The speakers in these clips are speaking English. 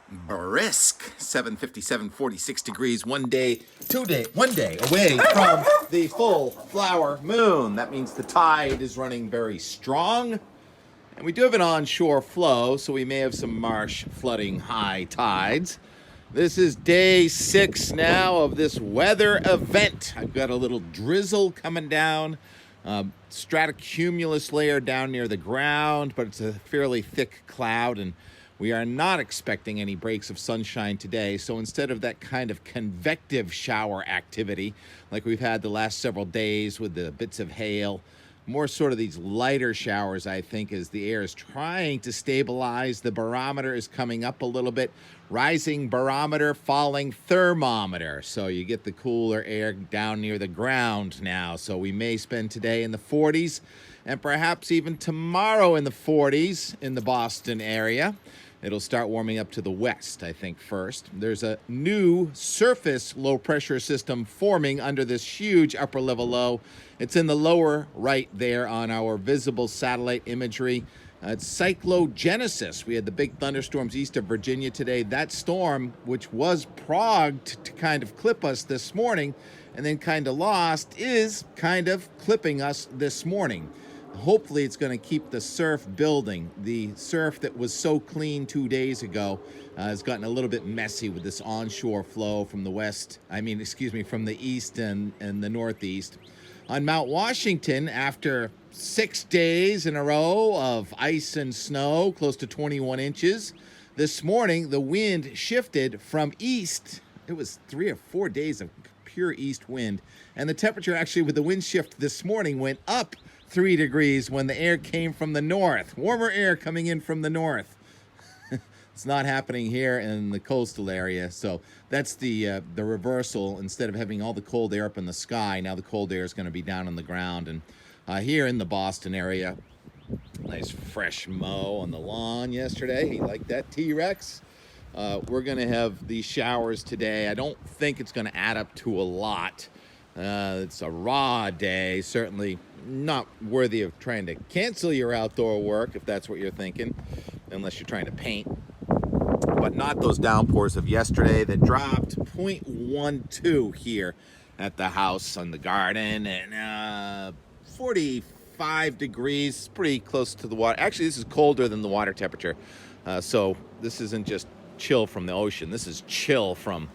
brisk 7:57, 46 degrees. One day away from the full flower moon. That means the tide is running very strong. And we do have an onshore flow, so we may have some marsh flooding high tides. This is day 6 now of this weather event. I've got a little drizzle coming down, stratocumulus layer down near the ground, but it's a fairly thick cloud, and we are not expecting any breaks of sunshine today. So instead of that kind of convective shower activity like we've had the last several days with the bits of hail, more sort of these lighter showers, I think, as the air is trying to stabilize. The barometer is coming up a little bit. Rising barometer, falling thermometer. So you get the cooler air down near the ground now. So we may spend today in the 40s and perhaps even tomorrow in the 40s in the Boston area. It'll start warming up to the west, I think, first. There's a new surface low-pressure system forming under this huge upper-level low. It's in the lower right there on our visible satellite imagery. It's cyclogenesis. We had the big thunderstorms east of Virginia today. That storm, which was progged to kind of clip us this morning and then kind of lost, is kind of clipping us this morning. Hopefully it's going to keep the surf building. The surf that was so clean 2 days ago has gotten a little bit messy with this onshore flow from the from the east and the northeast. On Mount Washington, after 6 days in a row of ice and snow, close to 21 inches, this morning the wind shifted from east. It was 3 or 4 days of pure east wind, and the temperature actually with the wind shift this morning went up 3 degrees when the air came from the north. Warmer air coming in from the north. It's not happening here in the coastal area, so that's the reversal. Instead of having all the cold air up in the sky, now the cold air is going to be down on the ground. And here in the Boston area, nice fresh mow on the lawn yesterday. He liked that, T-Rex. We're going to have these showers today. I don't think it's going to add up to a lot. It's a raw day, certainly not worthy of trying to cancel your outdoor work if that's what you're thinking, unless you're trying to paint. But not those downpours of yesterday that dropped 0.12 here at the house on the garden, and 45 degrees, pretty close to the water. Actually, this is colder than the water temperature, so this isn't just chill from the ocean. This is chill from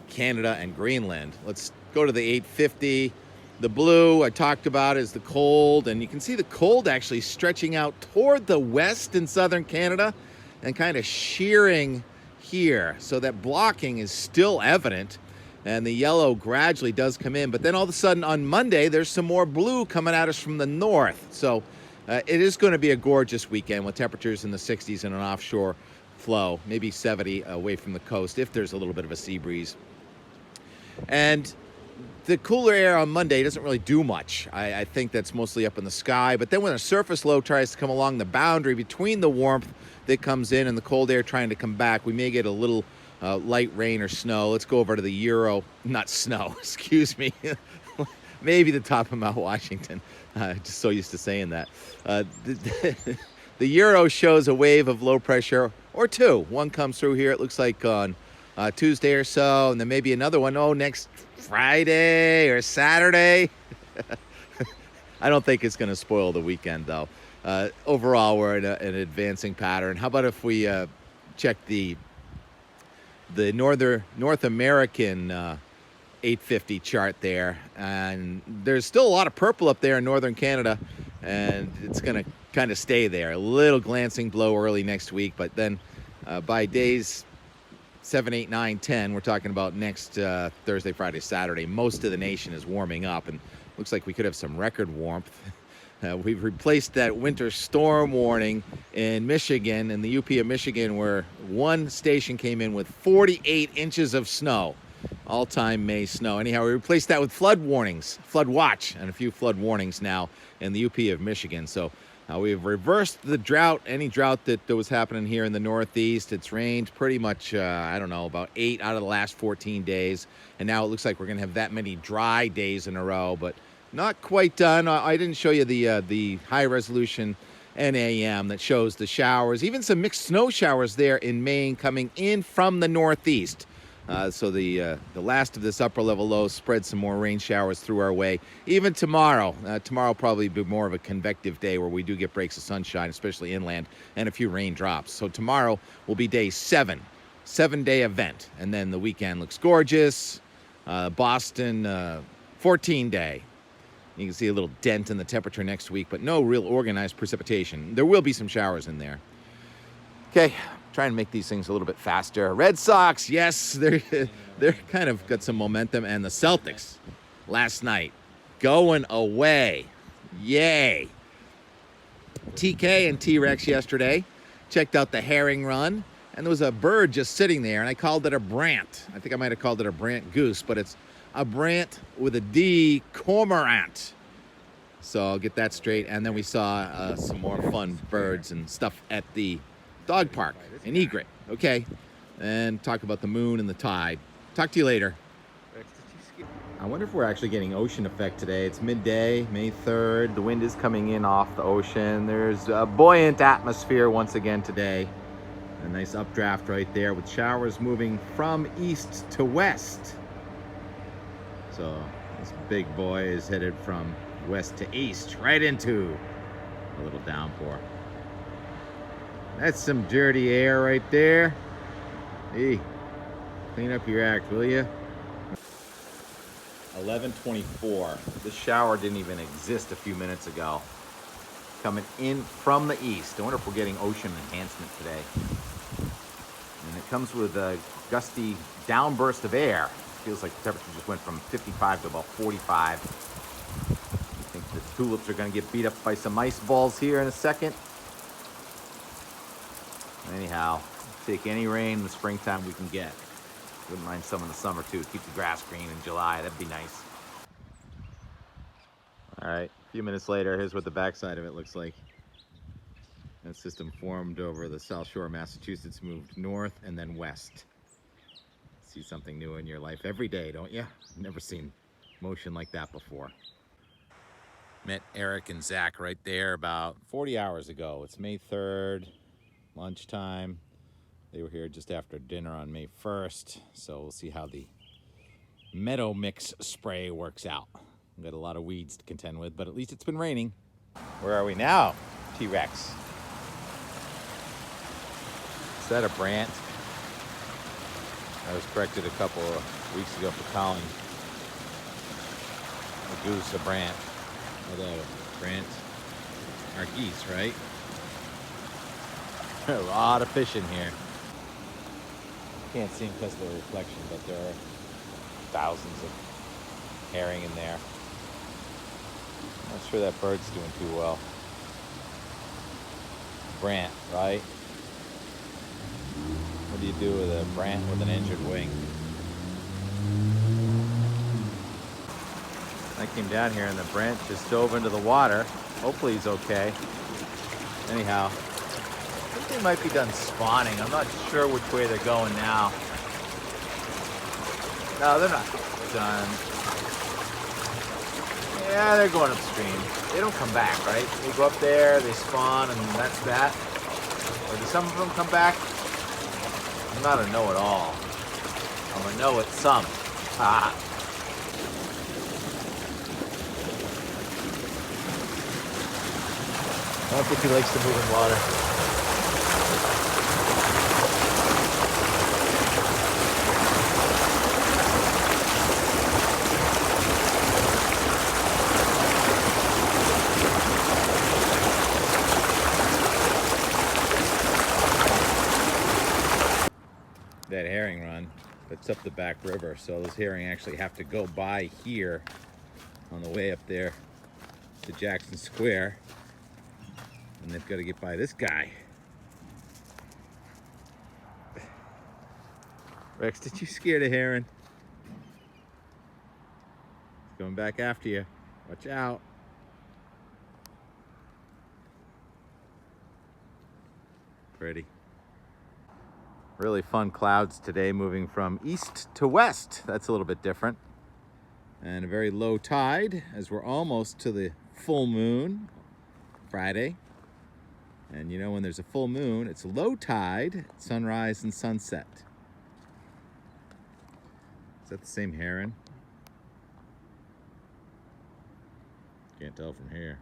Canada and Greenland. Let's go to the 850. The blue I talked about is the cold, and you can see the cold actually stretching out toward the west in southern Canada and kind of shearing here. So that blocking is still evident, and the yellow gradually does come in. But then all of a sudden on Monday, there's some more blue coming at us from the north. So it is going to be a gorgeous weekend with temperatures in the 60s and an offshore flow, maybe 70 away from the coast if there's a little bit of a sea breeze. And the cooler air on Monday doesn't really do much. I think that's mostly up in the sky. But then when a surface low tries to come along the boundary between the warmth that comes in and the cold air trying to come back, we may get a little light rain or snow. Let's go over to the Euro. Not snow, excuse me. Maybe the top of Mount Washington. Just so used to saying that. The Euro shows a wave of low pressure or two. One comes through here, it looks like on Tuesday or so, and then maybe another one, next Friday or Saturday. I don't think it's going to spoil the weekend, though. Overall, we're in an advancing pattern. How about if we check the North American 850 chart there? And there's still a lot of purple up there in northern Canada, and it's going to kind of stay there. A little glancing blow early next week, but then by days 7, 8, 9, 10, we're talking about next Thursday, Friday, Saturday, most of the nation is warming up, and looks like we could have some record warmth. We've replaced that winter storm warning in Michigan, in the UP of Michigan, where one station came in with 48 inches of snow, all-time May snow. Anyhow, we replaced that with flood warnings, flood watch, and a few flood warnings now in the UP of Michigan. So we've reversed the drought, any drought that was happening here in the Northeast. It's rained pretty much, about 8 out of the last 14 days. And now it looks like we're going to have that many dry days in a row, but not quite done. I didn't show you the high-resolution and AM that shows the showers, even some mixed snow showers there in Maine coming in from the northeast. So the last of this upper level low spread some more rain showers through our way. Even tomorrow, tomorrow will probably be more of a convective day where we do get breaks of sunshine, especially inland, and a few raindrops. So tomorrow will be day 7, 7-day event, and then the weekend looks gorgeous. Boston, 14-day. You can see a little dent in the temperature next week, but no real organized precipitation. There will be some showers in there. Okay, trying to make these things a little bit faster. Red Sox, yes, they're kind of got some momentum. And the Celtics last night going away. Yay. TK and T-Rex yesterday checked out the herring run, and there was a bird just sitting there, and I called it a brant. I think I might have called it a brant goose, but it's a brant with a D, cormorant. So I'll get that straight. And then we saw some more fun birds and stuff at the dog park in Egret. Okay, and talk about the moon and the tide. Talk to you later. I wonder if we're actually getting ocean effect today. It's midday, May 3rd. The wind is coming in off the ocean. There's a buoyant atmosphere once again today. A nice updraft right there with showers moving from east to west. So this big boy is headed from west to east, right into a little downpour. That's some dirty air right there. Hey, clean up your act, will you? 11:24. This shower didn't even exist a few minutes ago. Coming in from the east. I wonder if we're getting ocean enhancement today. And it comes with a gusty downburst of air. Feels like the temperature just went from 55 to about 45. I think the tulips are going to get beat up by some ice balls here in a second. Anyhow, take any rain in the springtime we can get. Wouldn't mind some in the summer too. Keep the grass green in July. That'd be nice. All right, a few minutes later, here's what the backside of it looks like. That system formed over the South Shore of Massachusetts, moved north and then west. See something new in your life every day, don't you? Never seen motion like that before. Met Eric and Zach right there about 40 hours ago. It's May 3rd, lunchtime. They were here just after dinner on May 1st, so we'll see how the meadow mix spray works out. We've got a lot of weeds to contend with, but at least it's been raining. Where are we now, T-Rex? Is that a brant? I was corrected a couple of weeks ago for calling a goose a brant. Although, brant are geese, right? A lot of fish in here. Can't see them because of the reflection, but there are thousands of herring in there. Not sure that bird's doing too well. Brant, right? What do you do with a brant with an injured wing? I came down here and the brant just dove into the water. Hopefully he's okay. Anyhow, I think they might be done spawning. I'm not sure which way they're going now. No, they're not done. Yeah, they're going upstream. They don't come back, right? They go up there, they spawn, and that's that. Or do some of them come back? I'm not a know-it-all. I'm a know it some. Ah. I don't think he likes to move in water. That herring run, it's up the back river, so those herring actually have to go by here on the way up there to Jackson Square, and they've got to get by this guy. Rex, did you scare the heron? It's going back after you. Watch out. Pretty. Really fun clouds today, moving from east to west. That's a little bit different. And a very low tide as we're almost to the full moon Friday. And you know, when there's a full moon, it's low tide, sunrise, and sunset. Is that the same heron? Can't tell from here.